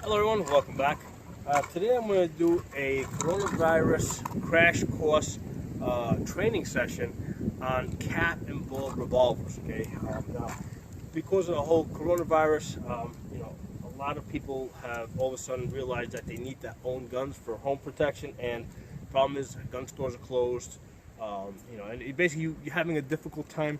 Hello everyone, welcome back. Today I'm going to do a coronavirus crash course training session on cap and ball revolvers. Okay, now because of the whole coronavirus, a lot of people have all of a sudden realized that they need to own guns for home protection, and the problem is gun stores are closed. And basically you're having a difficult time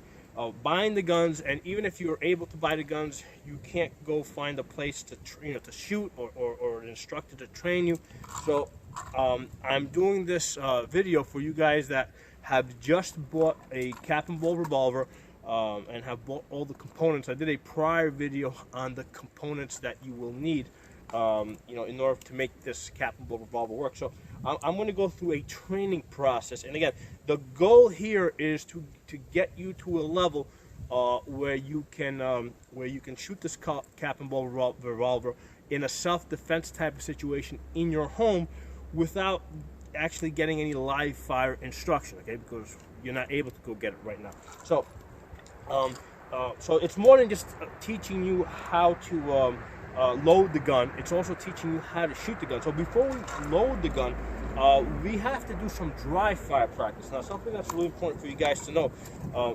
buying the guns, and even if you're able to buy the guns, you can't go find a place to to shoot or an instructor to train you. So I'm doing this video for you guys that have just bought a cap and ball revolver and have bought all the components. I did a prior video on the components that you will need in order to make this cap and ball revolver work. So I'm going to go through a training process, and again, the goal here is to get you to a level where you can shoot this cap and ball revolver in a self-defense type of situation in your home without actually getting any live fire instruction. Okay, because you're not able to go get it right now. So so it's more than just teaching you how to load the gun. It's also teaching you how to shoot the gun. So before we load the gun, we have to do some dry fire practice. Now, something that's really important for you guys to know.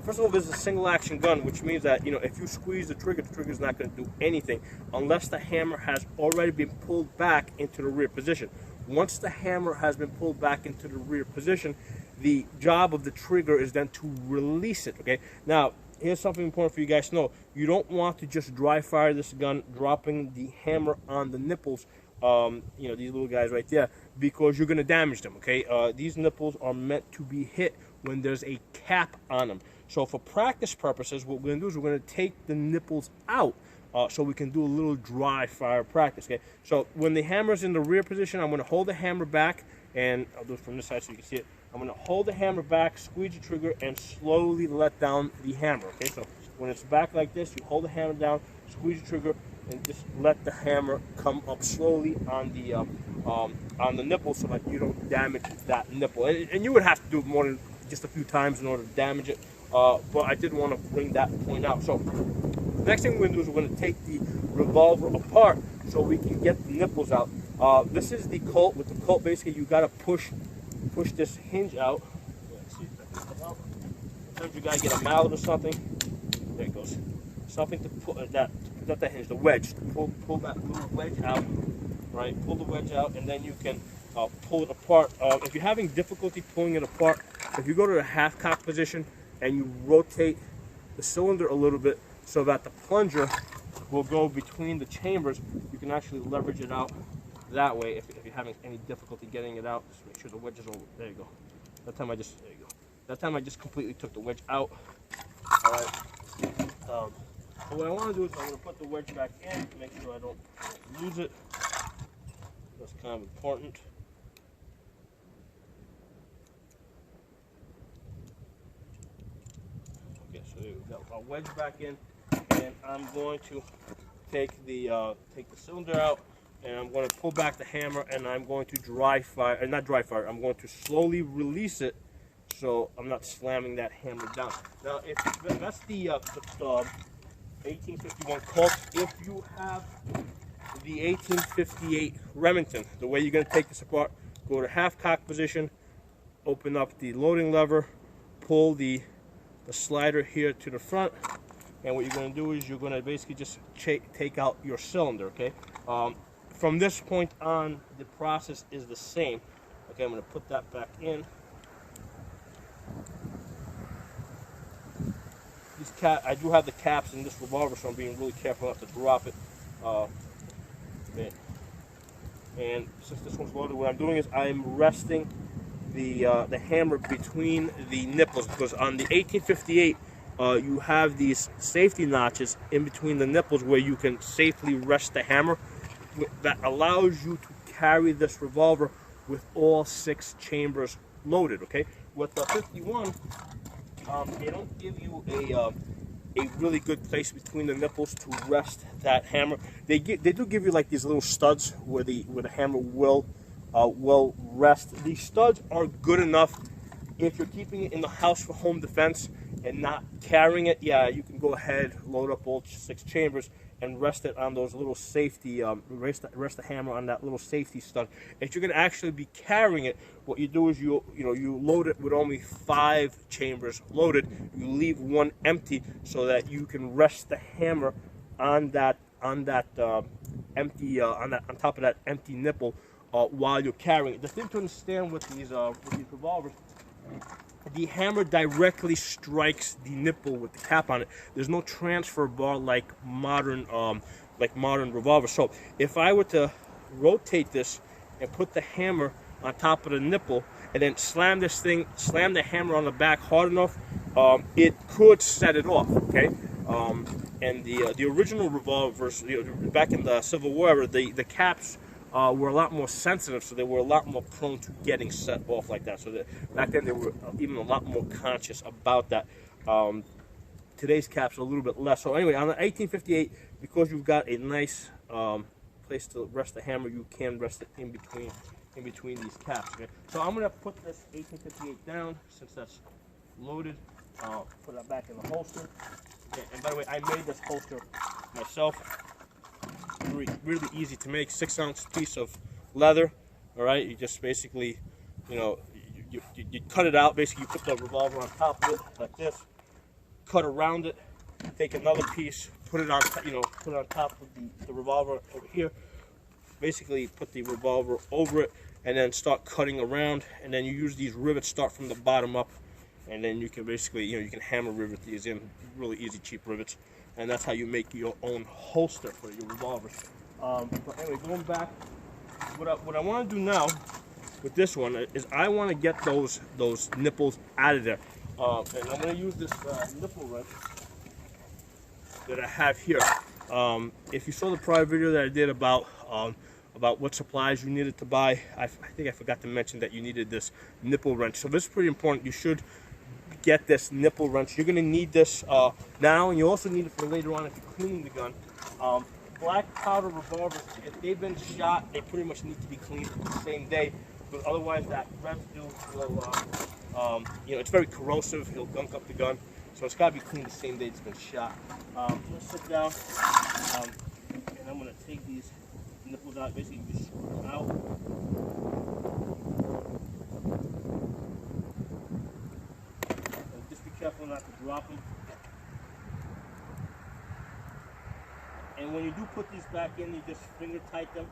First of all, this is a single action gun, which means that if you squeeze the trigger is not going to do anything unless the hammer has already been pulled back into the rear position. Once the hammer has been pulled back into the rear position, the job of the trigger is then to release it. Okay. Now, here's something important for you guys to know. You don't want to just dry fire this gun, dropping the hammer on the nipples, these little guys right there, because you're going to damage them, okay? These nipples are meant to be hit when there's a cap on them. So for practice purposes, what we're going to do is we're going to take the nipples out so we can do a little dry fire practice, okay? So when the hammer's in the rear position, I'm going to hold the hammer back, and I'll do it from this side so you can see it. I'm going to hold the hammer back, squeeze the trigger, and slowly let down the hammer, okay? So when it's back like this, you hold the hammer down, squeeze the trigger, and just let the hammer come up slowly on the nipple so that you don't damage that nipple. And you would have to do it more than just a few times in order to damage it, but I did want to bring that point out. So the next thing we're going to do is we're going to take the revolver apart so we can get the nipples out. This is the Colt. With the Colt, basically you got to push this hinge out. Sometimes you got to get a mallet or something. There it goes. Something to put not that hinge, the wedge. Pull that little wedge out, right? Pull the wedge out, and then you can pull it apart. If you're having difficulty pulling it apart, if you go to the half cock position and you rotate the cylinder a little bit so that the plunger will go between the chambers, you can actually leverage it out that way. If you're having any difficulty getting it out, just make sure the wedge is over. There you go. That time I just completely took the wedge out. All right. So what I want to do is I'm going to put the wedge back in to make sure I don't lose it. That's kind of important. Okay, so there we go. I'll wedge back in, and I'm going to take the cylinder out, and I'm going to pull back the hammer, and I'm going to I'm going to slowly release it so I'm not slamming that hammer down. Now, if that's the 1851 Colt. If you have the 1858 Remington, the way you're going to take this apart, go to half cock position, open up the loading lever, pull the slider here to the front, and what you're going to do is you're going to basically just take out your cylinder, okay? From this point on, the process is the same. Okay, I'm going to put that back in. I do have the caps in this revolver, so I'm being really careful not to drop it. And since this one's loaded, what I'm doing is I'm resting the hammer between the nipples, because on the 1858 you have these safety notches in between the nipples where you can safely rest the hammer. That allows you to carry this revolver with all 6 chambers loaded. Okay, with the 51. They don't give you a really good place between the nipples to rest that hammer. They do give you like these little studs where the hammer will rest. These studs are good enough If you're keeping it in the house for home defense and not carrying it, yeah, you can go ahead, load up all 6 chambers, and rest it on those little safety, rest the hammer on that little safety stud. If you're going to actually be carrying it, what you do is you load it with only 5 chambers loaded. You leave 1 empty so that you can rest the hammer on that empty on top of that empty nipple while you're carrying it. The thing to understand with these revolvers, the hammer directly strikes the nipple with the cap on it. There's no transfer bar like modern revolvers. So if I were to rotate this and put the hammer on top of the nipple and then slam the hammer on the back hard enough, it could set it off. Okay. And the original revolvers, back in the Civil War, the caps were a lot more sensitive, so they were a lot more prone to getting set off like that. So back then they were even a lot more conscious about that. Today's caps are a little bit less. So anyway, on the 1858, because you've got a nice place to rest the hammer, you can rest it in between these caps. Okay? So I'm gonna put this 1858 down since that's loaded. Put that back in the holster. Okay, and by the way, I made this holster myself. Really easy to make. 6-ounce piece of leather. All right, you just basically, you cut it out. Basically, you put the revolver on top of it like this. Cut around it. Take another piece, put it on, put it on top of the revolver over here. Basically, put the revolver over it, and then start cutting around. And then you use these rivets. Start from the bottom up. And then you can basically, you can hammer rivet these in, really easy, cheap rivets. And that's how you make your own holster for your revolvers. But anyway, going back, what I want to do now with this one is I want to get those nipples out of there. And I'm going to use this nipple wrench that I have here. If you saw the prior video that I did about what supplies you needed to buy, I think I forgot to mention that you needed this nipple wrench. So this is pretty important. You should get this nipple wrench. You're going to need this now, and you also need it for later on if you're cleaning the gun. Black powder revolvers, if they've been shot, they pretty much need to be cleaned the same day, but otherwise that residue will, it's very corrosive. It'll gunk up the gun, so it's got to be cleaned the same day it's been shot. I'm going to sit down, and I'm going to take these nipples out, basically just screw them out. Just be careful not to drop them. And when you do put these back in, you just finger tight them.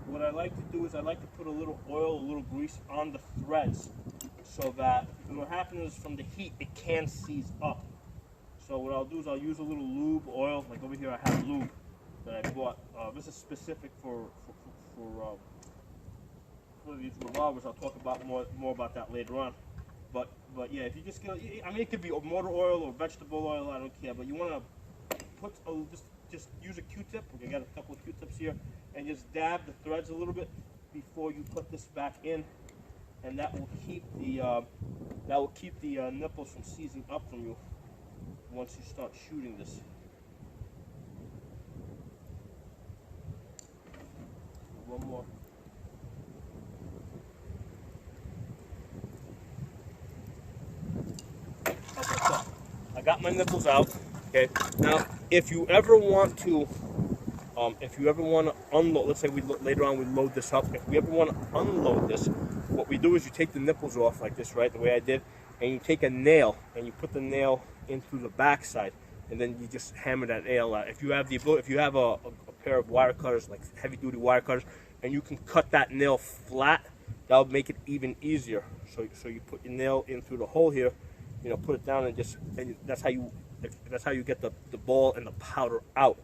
What I like to do is I like to put a little oil, a little grease on the threads, so that what happens is from the heat it can seize up. So what I'll do is I'll use a little lube, oil, like over here I have lube that I bought. This is specific for these revolvers. I'll talk about more about that later on. But yeah, if you just get, I mean, it could be motor oil or vegetable oil, I don't care. But you want to just use a Q-tip. I got a couple of Q-tips here, and just dab the threads a little bit before you put this back in, and that will keep the nipples from seizing up from you once you start shooting this. One more. Okay, so I got my nipples out. Okay. Now, if you ever want to unload, let's say later on we load this up. If we ever want to unload this, what we do is you take the nipples off like this, right? The way I did, and you take a nail and you put the nail in through the back side, and then you just hammer that nail out. If you have a pair of wire cutters, like heavy-duty wire cutters, and you can cut that nail flat, that'll make it even easier. So you put your nail in through the hole here, put it down, and that's how you get the ball and the powder out.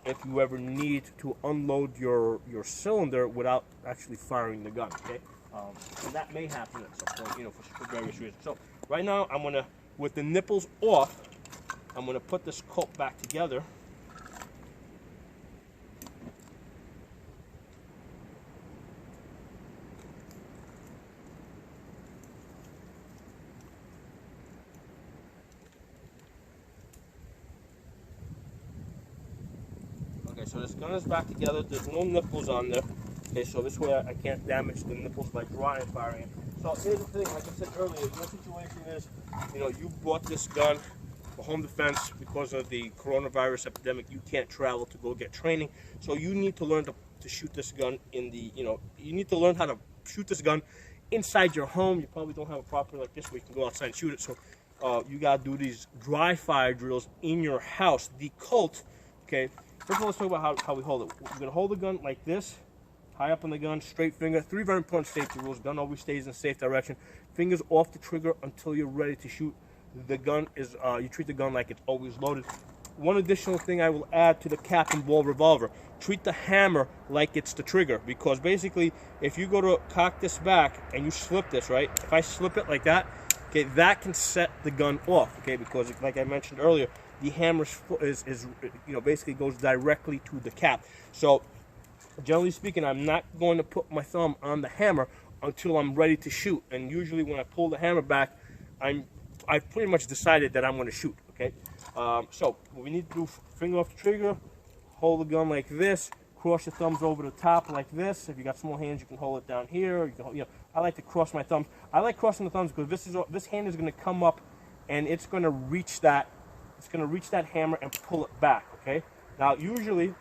If you ever need to unload your cylinder without actually firing the gun, okay? And that may happen at some point, for various reasons. So right now, I'm gonna, with the nipples off, I'm gonna put this coat back together. So this gun is back together. There's no nipples on there. Okay, so this way I can't damage the nipples by dry firing it. So here's the thing, like I said earlier, your situation is, you know, you bought this gun for home defense because of the coronavirus epidemic. You can't travel to go get training, so you need to learn to shoot this gun in the, you know, you need to learn how to shoot this gun inside your home. You probably don't have a property like this where you can go outside and shoot it, so you gotta do these dry fire drills in your house. The Colt, okay, first of all, let's talk about how we hold it. We're gonna hold the gun like this, high up on the gun, straight finger. 3 very important safety rules. Gun always stays in safe direction. Fingers off the trigger until you're ready to shoot. The gun is, you treat the gun like it's always loaded. One additional thing I will add to the cap and ball revolver: treat the hammer like it's the trigger, because basically if you go to cock this back and you slip this, right? If I slip it like that, okay, that can set the gun off, okay, because like I mentioned earlier, the hammer is you know, basically goes directly to the cap. So generally speaking, I'm not going to put my thumb on the hammer until I'm ready to shoot. And usually when I pull the hammer back, I've pretty much decided that I'm going to shoot, okay? So what we need to do, finger off the trigger, hold the gun like this, cross your thumbs over the top like this. If you got small hands, you can hold it down here. You can, you know, I like to cross my thumbs. I like crossing the thumbs because this hand is going to come up and it's going to reach that. It's going to reach that hammer and pull it back, okay? Now usually,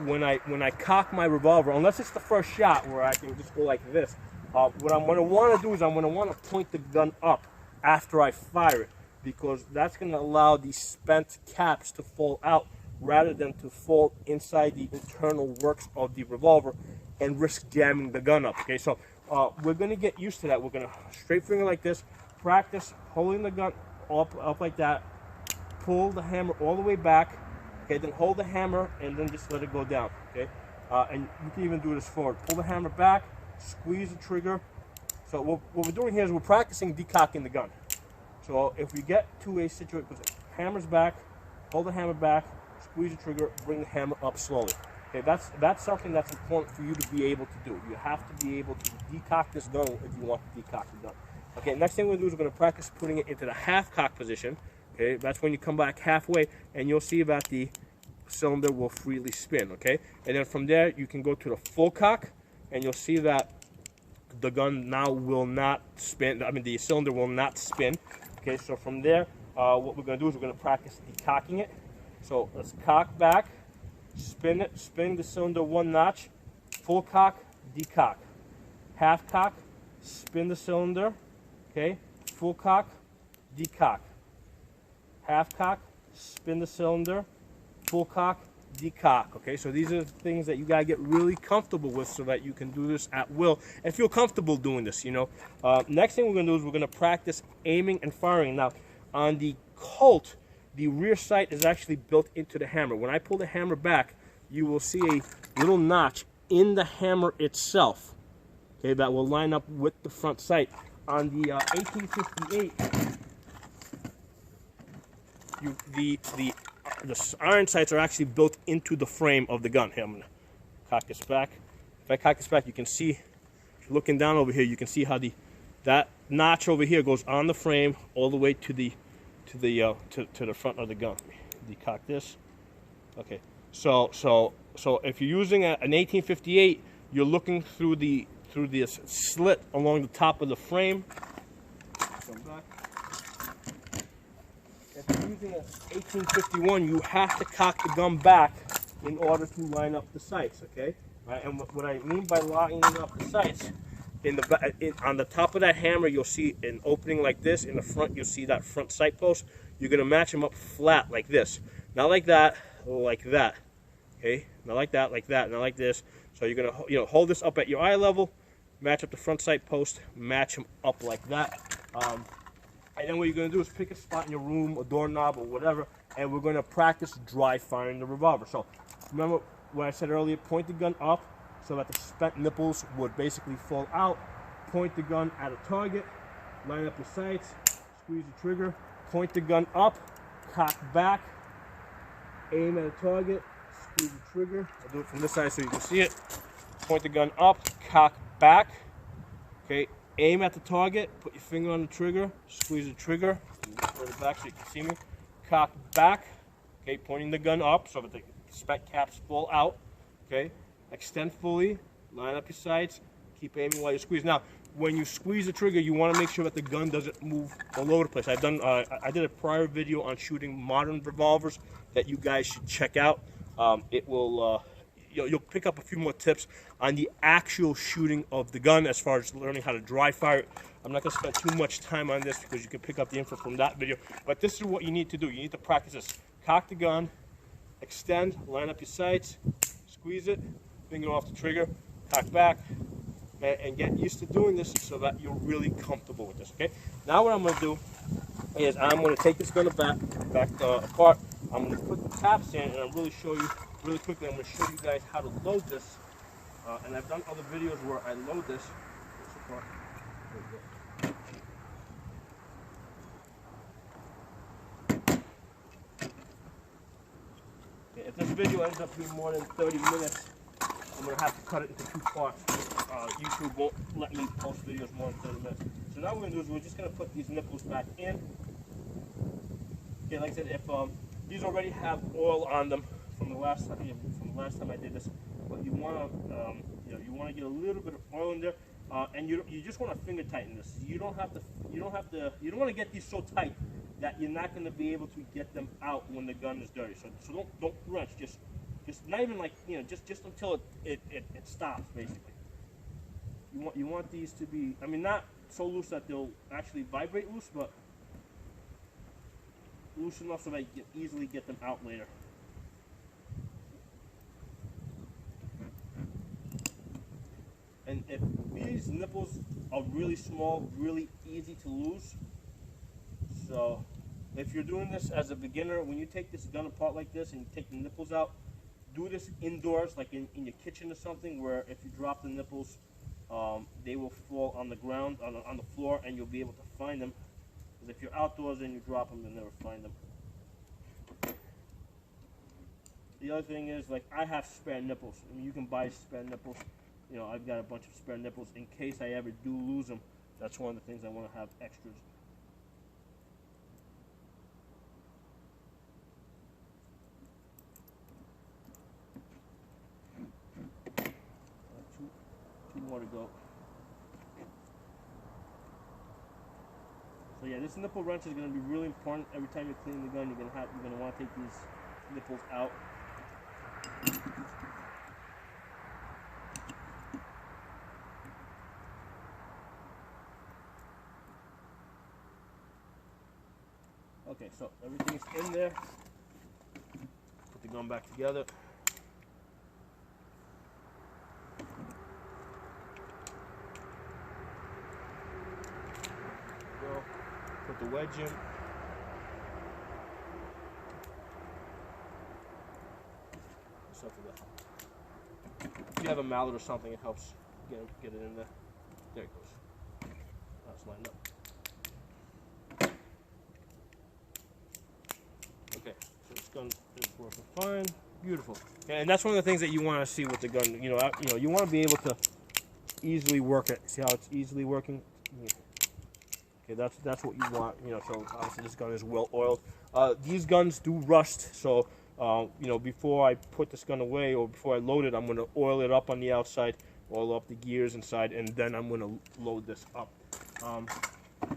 when I cock my revolver, unless it's the first shot where I can just go like this, what I'm going to want to do is I'm going to want to point the gun up after I fire it, because that's going to allow these spent caps to fall out rather than to fall inside the internal works of the revolver and risk jamming the gun up. Okay, so we're going to get used to that. We're going to straight finger like this, practice holding the gun up like that, pull the hammer all the way back, okay, then hold the hammer and then just let it go down, okay? And you can even do this forward. Pull the hammer back, squeeze the trigger. So what we're doing here is we're practicing decocking the gun. So if we get to a situation, hammer's back, hold the hammer back, squeeze the trigger, bring the hammer up slowly. Okay, that's something that's important for you to be able to do. You have to be able to decock this gun if you want to decock the gun. Okay, next thing we're going to do is we're going to practice putting it into the half cock position. Okay, that's when you come back halfway and you'll see that the cylinder will freely spin, okay? And then from there, you can go to the full cock and you'll see that the gun now will not spin. I mean, the cylinder will not spin. Okay, so from there, what we're going to do is we're going to practice decocking it. So let's cock back, spin it, spin the cylinder 1 notch, full cock, decock. Half cock, spin the cylinder, okay? Full cock, decock. Half cock, spin the cylinder, full cock, decock. Okay, so these are the things that you gotta get really comfortable with so that you can do this at will and feel comfortable doing this, you know. Next thing we're gonna do is we're gonna practice aiming and firing. Now, on the Colt, the rear sight is actually built into the hammer. When I pull the hammer back, you will see a little notch in the hammer itself, okay, that will line up with the front sight. On the 1858, the iron sights are actually built into the frame of the gun. Here, I'm gonna cock this back. If I cock this back, you can see, if you're looking down over here, you can see how that notch over here goes on the frame all the way to the front of the gun. Decock this. Okay. So if you're using an 1858, you're looking through this slit along the top of the frame. Come back. If you're using an 1851, you have to cock the gun back in order to line up the sights, okay? Right, and what I mean by lining up the sights, on the top of that hammer, you'll see an opening like this. In the front, you'll see that front sight post. You're going to match them up flat like this. Not like that, like that, okay? Not like that, not like this. So you're going to hold this up at your eye level, match up the front sight post, match them up like that. And then what you're going to do is pick a spot in your room, a doorknob or whatever, and we're going to practice dry firing the revolver. So remember what I said earlier, point the gun up so that the spent nipples would basically fall out. Point the gun at a target, line up your sights, squeeze the trigger, point the gun up, cock back, aim at a target, squeeze the trigger. I'll do it from this side so you can see it. Point the gun up, cock back, okay, aim at the target, put your finger on the trigger, squeeze the trigger, further back so you can see me, cock back, okay, pointing the gun up so that the spent caps fall out, okay, extend fully, line up your sights, keep aiming while you squeeze. Now, when you squeeze the trigger, you want to make sure that the gun doesn't move all over the place. I did a prior video on shooting modern revolvers that you guys should check out. It will you'll pick up a few more tips on the actual shooting of the gun as far as learning how to dry fire it. I'm not going to spend too much time on this because you can pick up the info from that video. But this is what you need to do. You need to practice this. Cock the gun, extend, line up your sights, squeeze it, finger off the trigger, cock back, and get used to doing this so that you're really comfortable with this, okay? Now what I'm going to do is I'm going to take this gun back apart. I'm going to put the taps in, and I'm really show you really quickly. I'm going to show you guys how to load this. And I've done other videos where I load this. Okay, if this video ends up being more than 30 minutes, I'm going to have to cut it into 2 parts. YouTube won't let me post videos more than 30 minutes. So now what we're going to do is we're just going to put these nipples back in. Okay, like I said, if these already have oil on them from the last time I did this, but you want to get a little bit of oil in there, and you just want to finger tighten this. You don't want to get these so tight that you're not going to be able to get them out when the gun is dirty. So don't wrench. Just not even like, just until it stops, basically. You want these to be, I mean, not so loose that they'll actually vibrate loose, but loose enough so that you can easily get them out later. And if these nipples are really small, really easy to lose. So if you're doing this as a beginner, when you take this gun apart like this and you take the nipples out, do this indoors, like in your kitchen or something, where if you drop the nipples, they will fall on the ground, on the floor, and you'll be able to find them. Because if you're outdoors and you drop them, you'll never find them. The other thing is, like, I have spare nipples. I mean, you can buy spare nipples. I've got a bunch of spare nipples in case I ever do lose them. That's one of the things I want to have extras. Two more to go. So yeah, this nipple wrench is going to be really important. Every time you're cleaning the gun, you're going to want to take these nipples out. Okay, so everything's in there. Put the gun back together. Put the wedge in. If you have a mallet or something, it helps get it in there. There it goes. That's lined up. Okay, so this gun is working fine. Beautiful. Okay, and that's one of the things that you want to see with the gun. You want to be able to easily work it. See how it's easily working? Yeah. Okay, that's what you want. So obviously this gun is well oiled. These guns do rust, so before I put this gun away or before I load it, I'm going to oil it up on the outside, oil up the gears inside, and then I'm going to load this up.